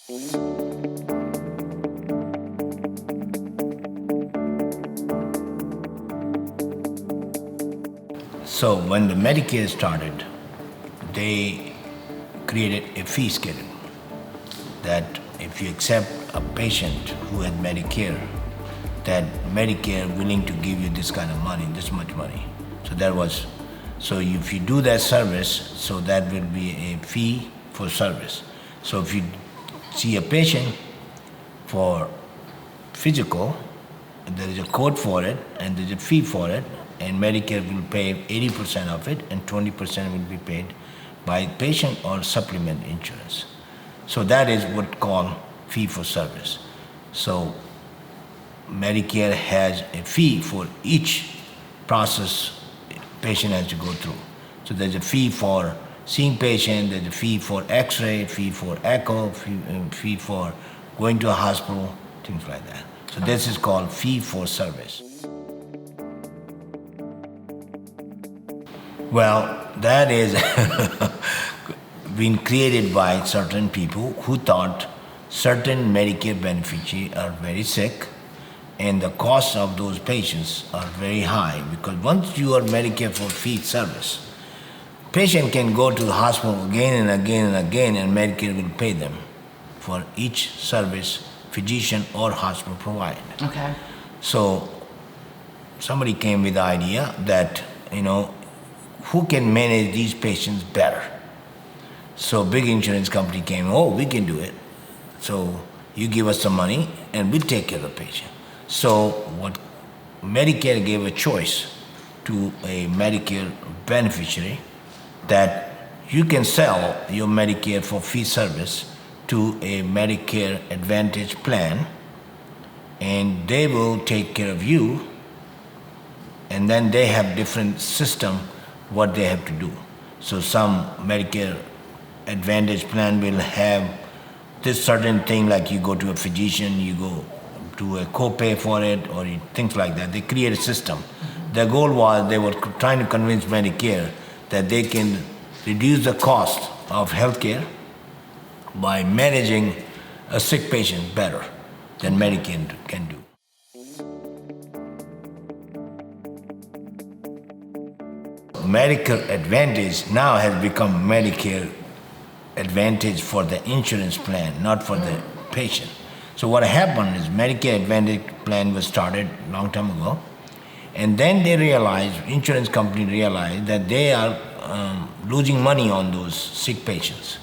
So when the Medicare started, they created a fee schedule that if you accept a patient who had Medicare, that Medicare willing to give you this kind of money, this much money. So if you do that service, so that will be a fee for service. So if you see a patient for physical, there is a code for it and there's a fee for it, and Medicare will pay 80% of it and 20% will be paid by patient or supplement insurance. So that is what called fee for service. So Medicare has a fee for each process patient has to go through. So there's a fee for seeing patient, there's a fee for x-ray, fee for echo, fee for going to a hospital, things like that. So this is called fee for service. Well, that is been created by certain people who thought certain Medicare beneficiaries are very sick and the costs of those patients are very high, because once you are Medicare for fee service, patient can go to the hospital again and again and again, and Medicare will pay them for each service physician or hospital provide. Okay. So somebody came with the idea that, who can manage these patients better? So big insurance company came, we can do it. So you give us some money and we'll take care of the patient. So what Medicare gave a choice to a Medicare beneficiary that you can sell your Medicare for fee service to a Medicare Advantage Plan, and they will take care of you, and then they have different system what they have to do. So some Medicare Advantage Plan will have this certain thing, like you go to a physician, you go to a copay for it, or things like that. They create a system. Their goal was they were trying to convince Medicare that they can reduce the cost of healthcare by managing a sick patient better than Medicare can do. Medicare Advantage now has become Medicare Advantage for the insurance plan, not for the patient. So what happened is Medicare Advantage Plan was started a long time ago, and then they realized, insurance company realized that they are losing money on those sick patients.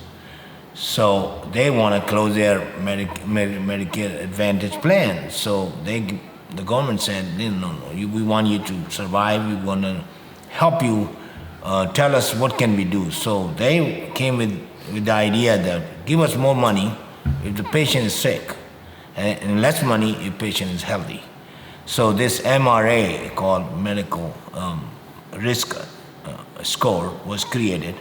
So they want to close their Medicare Advantage Plan. So the government said, no, we want you to survive, we want to help you, tell us what can we do. So they came with the idea that give us more money if the patient is sick, and less money if patient is healthy. So this MRA, called Medical Risk Score, was created.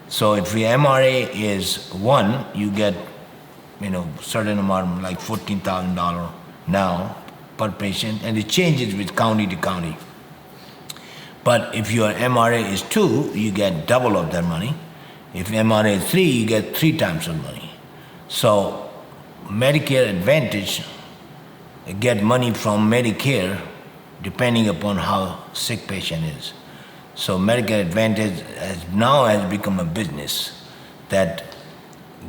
So if the MRA is 1, you get, certain amount, like $14,000 now per patient, and it changes with county to county. But if your MRA is 2, you get double of that money. If MRA is 3, you get 3 times the money. So Medicare Advantage get money from Medicare depending upon how sick patient is. So Medicare Advantage has become a business that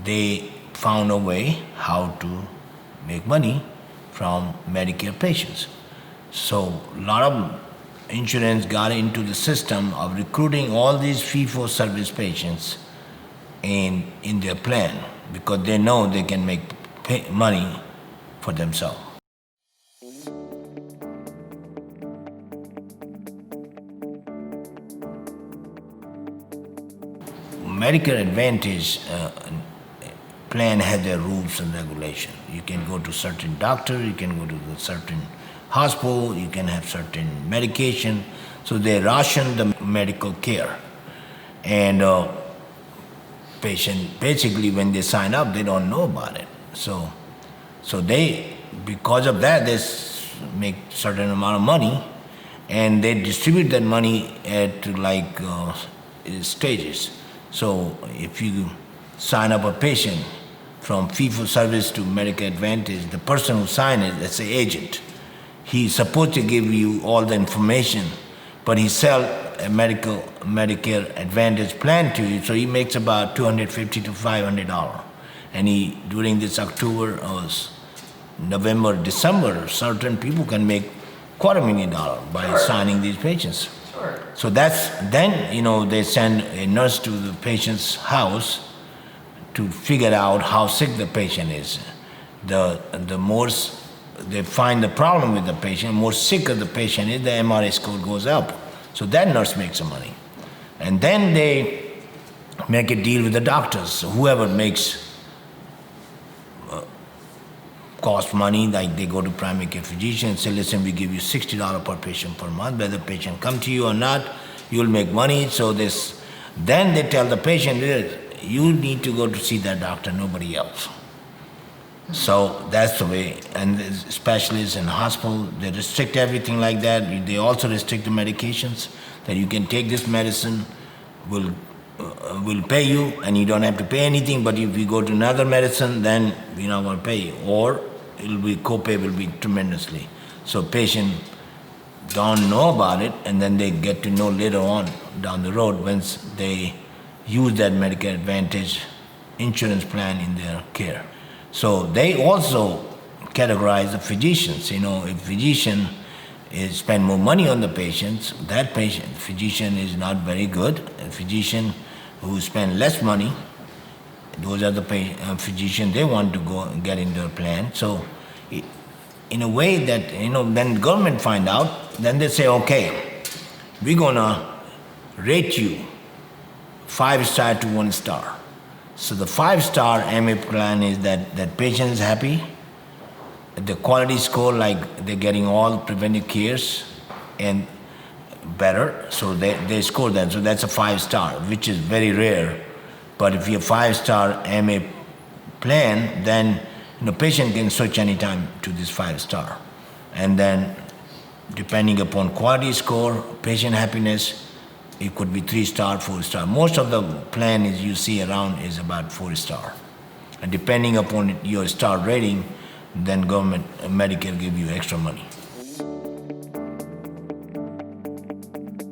they found a way how to make money from Medicare patients. So a lot of insurance got into the system of recruiting all these fee-for-service patients in their plan, because they know they can make money for themselves. Medicare Advantage plan has their rules and regulations. You can go to certain doctor, you can go to the certain hospital, you can have certain medication. So they ration the medical care. And patient, basically when they sign up, they don't know about it. So they, because of that, they make certain amount of money, and they distribute that money at stages. So if you sign up a patient from fee-for-service to Medicare Advantage, the person who signed it, that's the agent. He's supposed to give you all the information, but he sells a Medicare Advantage plan to you, so he makes about $250 to $500. And during this October or November, December, certain people can make $250,000 by signing these patients. Sure. So then they send a nurse to the patient's house to figure out how sick the patient is. The more they find the problem with the patient, the more sicker the patient is, the MRI score goes up. So that nurse makes some money. And then they make a deal with the doctors. So whoever makes cost money, like they go to primary care physician and say, listen, we give you $60 per patient per month. Whether the patient come to you or not, you'll make money. So then they tell the patient, you need to go to see that doctor, nobody else. So that's the way. And the specialists in the hospital, they restrict everything like that. They also restrict the medications, that you can take this medicine, will pay you, and you don't have to pay anything. But if you go to another medicine, then we're not going to pay you. Or copay will be tremendously. So patient don't know about it, and then they get to know later on down the road once they use that Medicare Advantage insurance plan in their care. So they also categorize the physicians. If physician spend more money on the patients, that physician is not very good. A physician who spend less money, those are the physicians they want to go and get into a plan. So in a way that, then government find out, then they say, okay, we're gonna rate you 5-star to 1-star. So the 5-star MA plan is that patient is happy, the quality score, like they're getting all preventive cares and better, so they score that. So that's a 5-star, which is very rare. But if you're 5-star MA plan, then the patient can switch anytime to this 5-star. And then depending upon quality score, patient happiness, it could be 3-star, 4-star. Most of the plan is you see around is about 4-star. And depending upon your star rating, then government, Medicare give you extra money.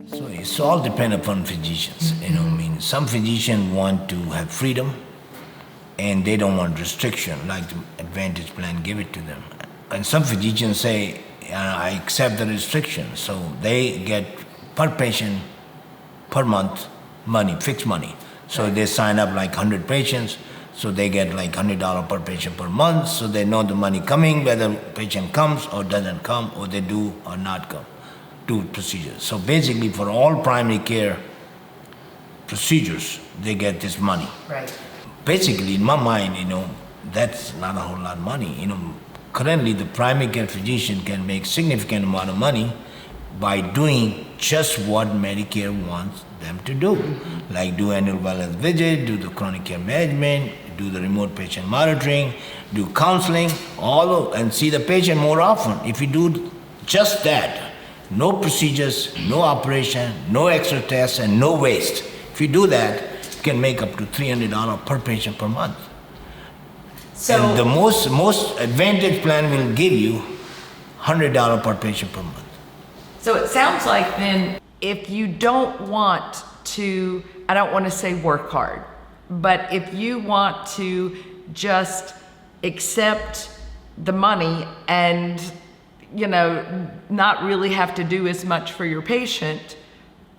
So it's all depend upon physicians. Some physicians want to have freedom, and they don't want restriction, like the Advantage plan give it to them. And some physicians say, I accept the restriction. So they get per patient, per month, money, fixed money. So they sign up like 100 patients, so they get like $100 per patient per month, so they know the money coming, whether patient comes or doesn't come, or they do or not come, do procedures. So basically for all primary care procedures, they get this money. Right. Basically, in my mind, that's not a whole lot of money. Currently the primary care physician can make significant amount of money by doing just what Medicare wants them to do, like do annual wellness visit, do the chronic care management, do the remote patient monitoring, do counseling, and see the patient more often. If you do just that, no procedures, no operation, no extra tests, and no waste, if you do that, you can make up to $300 per patient per month. So, and the most Advantage plan will give you $100 per patient per month. So it sounds like then, if you don't want to, I don't want to say work hard, but if you want to just accept the money and, not really have to do as much for your patient,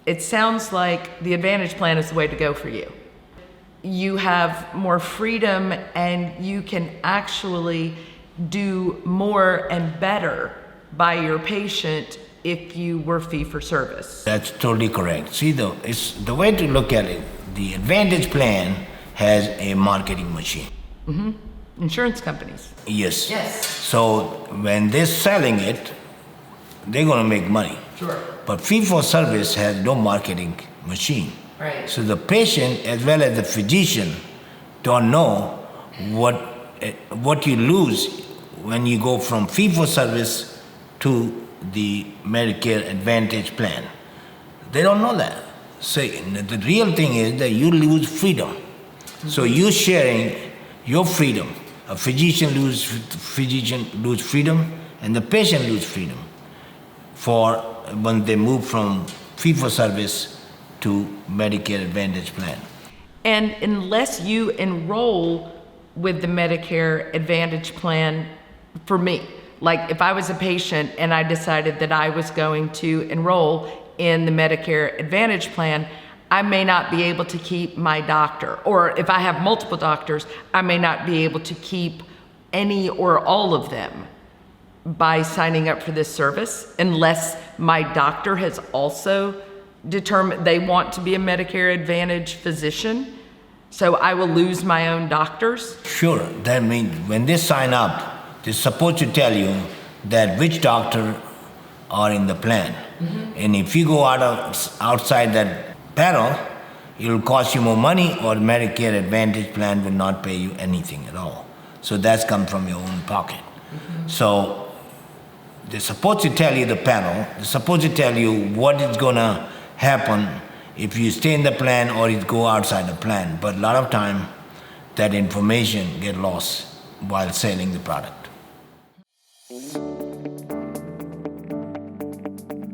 it sounds like the Advantage plan is the way to go for you. You have more freedom and you can actually do more and better by your patient if you were fee-for-service. That's totally correct. See, it's the way to look at it, the Advantage plan has a marketing machine. Mm-hmm. Insurance companies. Yes. Yes. So when they're selling it, they're going to make money. Sure. But fee-for-service has no marketing machine. Right. So the patient as well as the physician don't know what you lose when you go from fee-for-service to the Medicare Advantage plan. They don't know that. So the real thing is that you lose freedom. So you're sharing your freedom. A physician lose freedom, and the patient lose freedom for when they move from fee-for-service to Medicare Advantage Plan. And unless you enroll with the Medicare Advantage Plan, for me, like if I was a patient and I decided that I was going to enroll in the Medicare Advantage Plan, I may not be able to keep my doctor. Or if I have multiple doctors, I may not be able to keep any or all of them by signing up for this service unless my doctor has also determined they want to be a Medicare Advantage physician. So I will lose my own doctors. Sure, that means when they sign up, they're supposed to tell you that which doctor are in the plan. And if you go outside that panel, it will cost you more money, or Medicare Advantage Plan will not pay you anything at all. So that's come from your own pocket. So they're supposed to tell you, the panel, they're supposed to tell you what is gonna happen if you stay in the plan or you go outside the plan. But a lot of time, that information get lost while selling the product.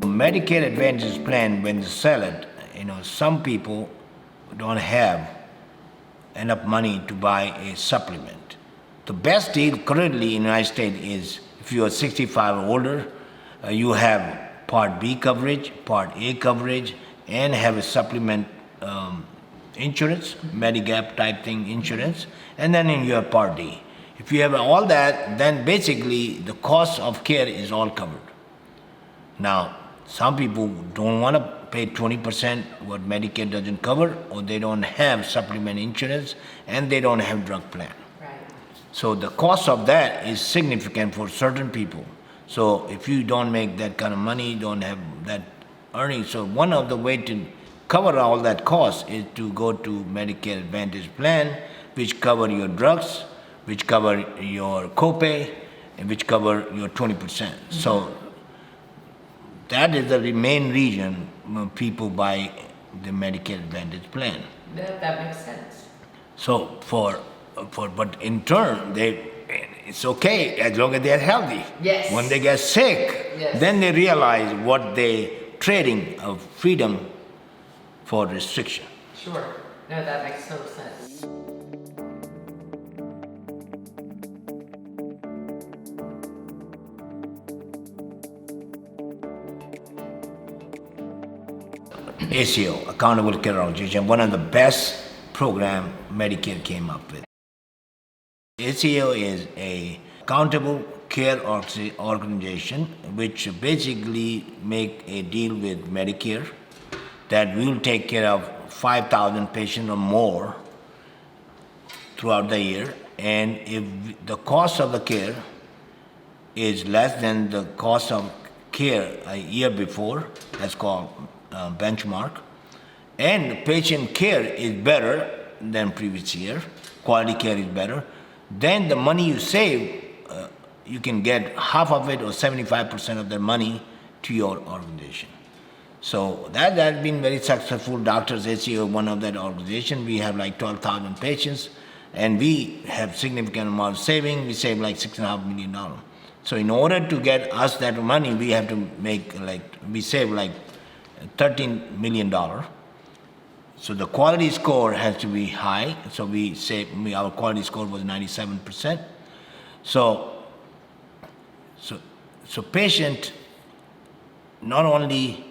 Medicare Advantage Plan, when they sell it, some people don't have enough money to buy a supplement. The best deal currently in the United States is if you are 65 or older, you have Part B coverage, Part A coverage, and have a supplement insurance, Medigap type thing insurance, and then you have Part D. If you have all that, then basically the cost of care is all covered. Now, some people don't want to pay 20% what Medicare doesn't cover, or they don't have supplement insurance, and they don't have drug plan. Right. So the cost of that is significant for certain people. So if you don't make that kind of money, don't have that earnings, so one of the way to cover all that cost is to go to Medicare Advantage Plan, which cover your drugs, which cover your copay, and which cover your 20%. So that is the main reason when people buy the Medicare Advantage Plan. That makes sense. So but in turn, it's okay as long as they're healthy. Yes. When they get sick, Yes. then they realize what they trading of freedom for restriction. Sure. No, that makes total sense. ACO, Accountable Care Organization, one of the best program Medicare came up with. ACO is a accountable care organization which basically make a deal with Medicare that will take care of 5,000 patients or more throughout the year, and if the cost of the care is less than the cost of care a year before, that's called benchmark, and patient care is better than previous year, quality care is better, then the money you save, you can get half of it or 75% of the money to your organization. So that has been very successful. Doctors ACO, one of that organization, we have like 12,000 patients, and we have significant amount of saving. We save like $6.5 million. So in order to get us that money, we have to make we save like $13 million. So the quality score has to be high. So our quality score was 97%. So patient not only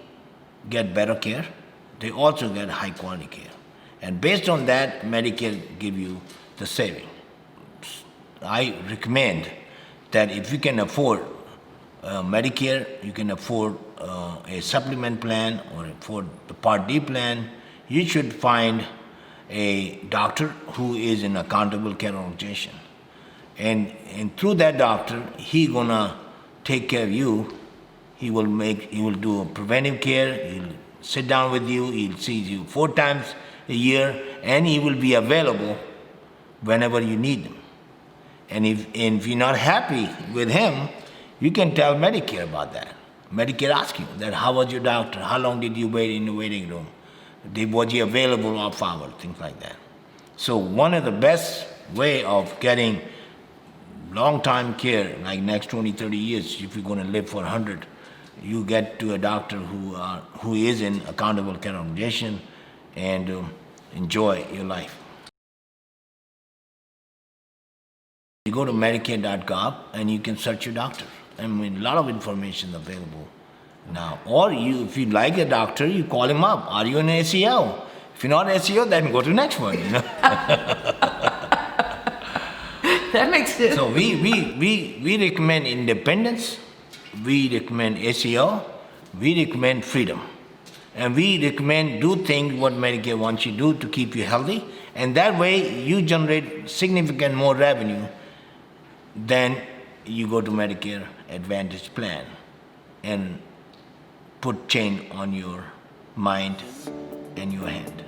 get better care, they also get high quality care. And based on that, Medicare give you the saving. I recommend that if you can afford Medicare, you can afford a supplement plan or afford the Part D plan, you should find a doctor who is an accountable care organization. And through that doctor, he gonna take care of you. He will do a preventive care, he'll sit down with you, he'll see you 4 times a year, and he will be available whenever you need him. And if you're not happy with him, you can tell Medicare about that. Medicare asks you that, how was your doctor? How long did you wait in the waiting room? Was he available off hour? Things like that. So one of the best way of getting long-time care, like next 20, 30 years, if you're going to live for 100, you get to a doctor who is in accountable care organization and enjoy your life. You go to Medicare.gov and you can search your doctor. I mean, a lot of information available now. Or if you like a doctor, you call him up. Are you an ACO? If you're not ACO, then go to the next one. That makes sense. So we recommend independence, we recommend ACO, we recommend freedom. And we recommend do things what Medicare wants you to do to keep you healthy. And that way you generate significant more revenue than you go to Medicare Advantage Plan and put chain on your mind and your hand.